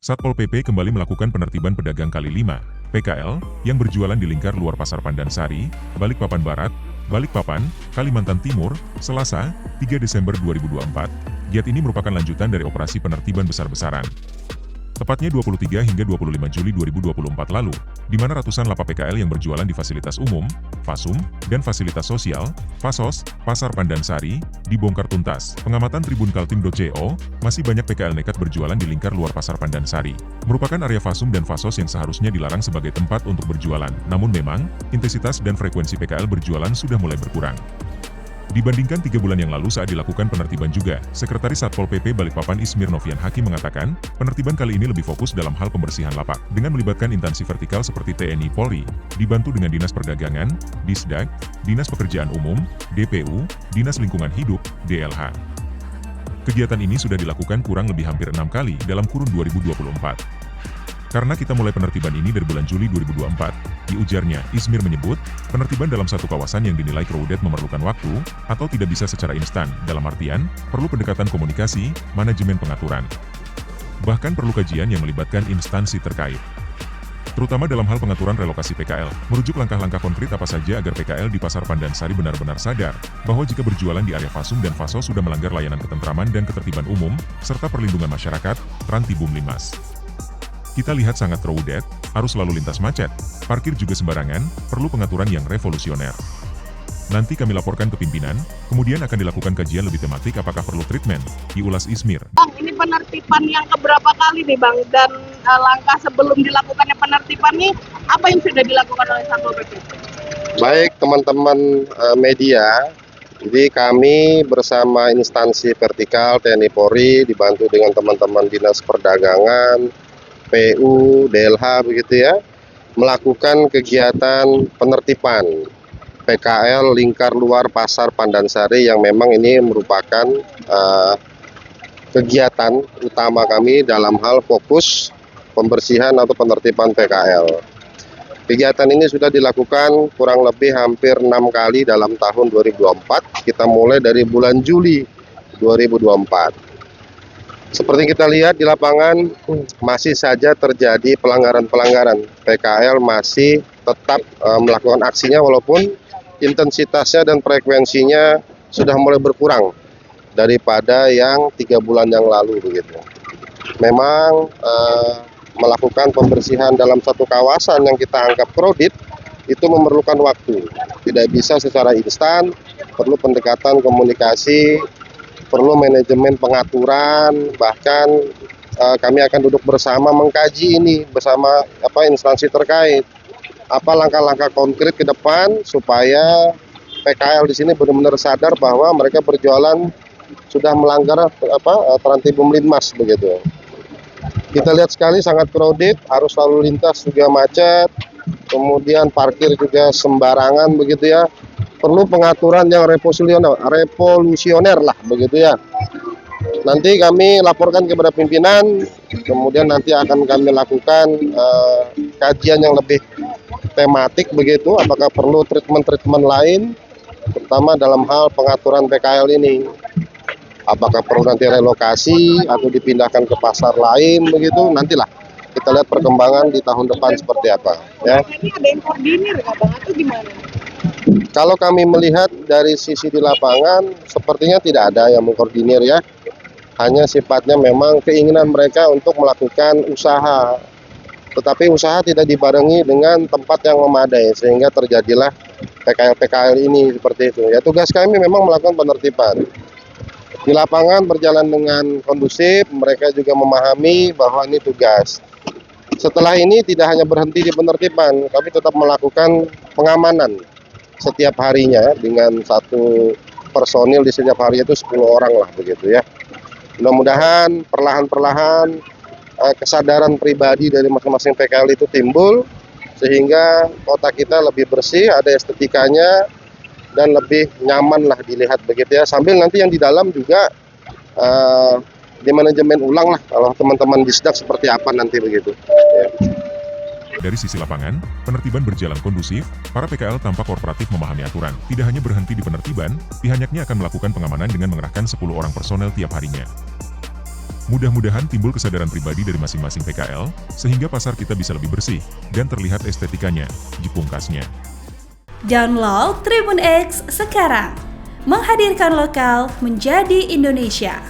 Satpol PP kembali melakukan penertiban pedagang kali 5, PKL, yang berjualan di lingkar luar Pasar Pandansari, Balikpapan Barat, Balikpapan, Kalimantan Timur, Selasa, 3 Desember 2024. Giat ini merupakan lanjutan dari operasi penertiban besar-besaran. Tepatnya 23 hingga 25 Juli 2024 lalu, di mana ratusan lapak PKL yang berjualan di fasilitas umum, Fasum, dan fasilitas sosial, Fasos, Pasar Pandansari, dibongkar tuntas. Pengamatan Tribun Kaltim.co, masih banyak PKL nekat berjualan di lingkar luar Pasar Pandansari. Merupakan area Fasum dan Fasos yang seharusnya dilarang sebagai tempat untuk berjualan. Namun memang, intensitas dan frekuensi PKL berjualan sudah mulai berkurang. Dibandingkan 3 bulan yang lalu saat dilakukan penertiban juga, Sekretaris Satpol PP Balikpapan Ismir Novian Hakim mengatakan, penertiban kali ini lebih fokus dalam hal pembersihan lapak, dengan melibatkan instansi vertikal seperti TNI Polri, dibantu dengan Dinas Perdagangan, Disdag, Dinas Pekerjaan Umum, DPU, Dinas Lingkungan Hidup, DLH. Kegiatan ini sudah dilakukan kurang lebih hampir 6 kali dalam kurun 2024. Karena kita mulai penertiban ini dari bulan Juli 2024, diujarnya, Ismir menyebut, penertiban dalam satu kawasan yang dinilai crowded memerlukan waktu, atau tidak bisa secara instan, dalam artian, perlu pendekatan komunikasi, manajemen pengaturan. Bahkan perlu kajian yang melibatkan instansi terkait. Terutama dalam hal pengaturan relokasi PKL, merujuk langkah-langkah konkret apa saja agar PKL di Pasar Pandansari benar-benar sadar, bahwa jika berjualan di area Fasum dan Fasos sudah melanggar layanan ketentraman dan ketertiban umum, serta perlindungan masyarakat, Rantibum Limas. Kita lihat sangat crowded, arus lalu lintas macet, parkir juga sembarangan, perlu pengaturan yang revolusioner. Nanti kami laporkan ke pimpinan, kemudian akan dilakukan kajian lebih tematik apakah perlu treatment, diulas Ismir. Bang, ini penertiban yang keberapa kali nih Bang, dan langkah sebelum dilakukannya penertiban ini, apa yang sudah dilakukan oleh Satpol PP? Baik teman-teman media, jadi kami bersama instansi vertikal TNI Polri, dibantu dengan teman-teman Dinas Perdagangan, PU, DLH begitu ya, melakukan kegiatan penertiban PKL lingkar luar Pasar Pandansari yang memang ini merupakan kegiatan utama kami dalam hal fokus pembersihan atau penertiban PKL. Kegiatan ini sudah dilakukan kurang lebih hampir 6 kali dalam tahun 2024, kita mulai dari bulan Juli 2024. Seperti kita lihat di lapangan, masih saja terjadi pelanggaran-pelanggaran. PKL masih tetap melakukan aksinya walaupun intensitasnya dan frekuensinya sudah mulai berkurang daripada yang 3 bulan yang lalu begitu. Memang melakukan pembersihan dalam satu kawasan yang kita anggap crowded itu memerlukan waktu. Tidak bisa secara instan, perlu pendekatan komunikasi, perlu manajemen pengaturan, bahkan kami akan duduk bersama mengkaji ini bersama instansi terkait. Apa langkah-langkah konkret ke depan supaya PKL di sini benar-benar sadar bahwa mereka berjualan sudah melanggar Rantibum Limas begitu. Kita lihat sekali sangat crowded, arus lalu lintas juga macet, kemudian parkir juga sembarangan begitu ya. Perlu pengaturan yang revolusioner lah begitu ya. Nanti kami laporkan kepada pimpinan, kemudian nanti akan kami lakukan kajian yang lebih tematik begitu, apakah perlu treatment lain, terutama dalam hal pengaturan PKL ini. Apakah perlu nanti relokasi atau dipindahkan ke pasar lain begitu, nantilah kita lihat perkembangan di tahun depan seperti apa. Ya. Ini ada yang koordinir nggak Bang, atau gimana? Kalau kami melihat dari sisi di lapangan, sepertinya tidak ada yang mengkoordinir ya. Hanya sifatnya memang keinginan mereka untuk melakukan usaha. Tetapi usaha tidak dibarengi dengan tempat yang memadai, sehingga terjadilah PKL-PKL ini seperti itu. Ya, tugas kami memang melakukan penertiban. Di lapangan berjalan dengan kondusif, mereka juga memahami bahwa ini tugas. Setelah ini tidak hanya berhenti di penertiban, kami tetap melakukan pengamanan setiap harinya dengan satu personil di setiap hari itu 10 orang lah begitu ya. Mudah-mudahan perlahan-perlahan kesadaran pribadi dari masing-masing PKL itu timbul sehingga kota kita lebih bersih, ada estetikanya dan lebih nyaman lah dilihat begitu ya. Sambil nanti yang di dalam juga di manajemen ulang lah kalau teman-teman Disdag seperti apa nanti begitu ya. Dari sisi lapangan, penertiban berjalan kondusif, para PKL tampak kooperatif memahami aturan. Tidak hanya berhenti di penertiban, pihaknya akan melakukan pengamanan dengan mengerahkan 10 orang personel tiap harinya. Mudah-mudahan timbul kesadaran pribadi dari masing-masing PKL, sehingga pasar kita bisa lebih bersih dan terlihat estetikanya, jepungkasnya. Download Tribun X sekarang, menghadirkan lokal menjadi Indonesia.